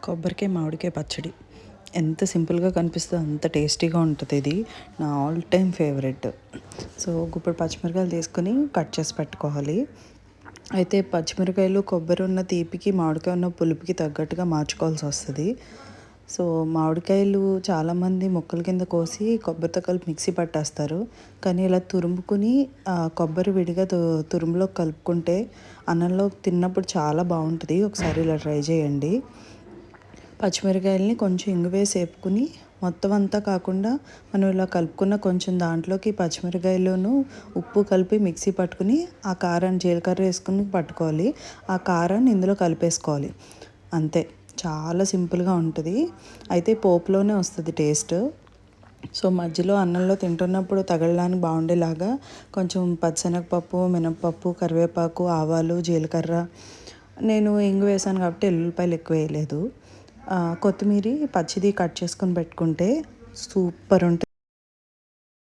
కొబ్బరికాయ మామిడికాయ పచ్చడి ఎంత సింపుల్గా కనిపిస్తుందో అంత టేస్టీగా ఉంటుంది. ఇది నా ఆల్ టైమ్ ఫేవరెట్. సో గుప్పుడు పచ్చిమిరకాయలు తీసుకొని కట్ చేసి పెట్టుకోవాలి. అయితే పచ్చిమిరకాయలు కొబ్బరి ఉన్న తీపికి మామిడికాయ ఉన్న పులుపుకి తగ్గట్టుగా మార్చుకోవాల్సి వస్తుంది. సో మామిడికాయలు చాలామంది ముక్కల కింద కోసి కొబ్బరితో కలిపి మిక్సీ పట్టేస్తారు. కానీ ఇలా తురుముకుని కొబ్బరి విడిగా తురుములో కలుపుకుంటే అన్నంలో తిన్నప్పుడు చాలా బాగుంటుంది. ఒకసారి ఇలా ట్రై చేయండి. పచ్చిమిరకాయలని కొంచెం ఇంగు వేసి వేపుకుని మొత్తం అంతా కాకుండా మనం ఇలా కలుపుకున్న కొంచెం దాంట్లోకి పచ్చిమిరకాయలను ఉప్పు కలిపి మిక్సీ పట్టుకుని ఆ కారాన్ని జీలకర్ర వేసుకుని పట్టుకోవాలి. ఆ కారాన్ని ఇందులో కలిపేసుకోవాలి. అంతే, చాలా సింపుల్గా ఉంటుంది. అయితే పోపులోనే వస్తుంది టేస్ట్. సో మధ్యలో అన్నంలో తింటున్నప్పుడు తగలడానికి బాగుండేలాగా కొంచెం పచ్చిశనగపప్పు, మినపప్పు, కరివేపాకు, ఆవాలు, జీలకర్ర, నేను ఇంగు వేసాను కాబట్టి ఎల్లుల్లిపాయలు ఎక్కువ వేయలేదు. కొత్తిమీర పచ్చిది కట్ చేసుకొని పెట్టుకుంటే సూపర్ ఉంటుంది.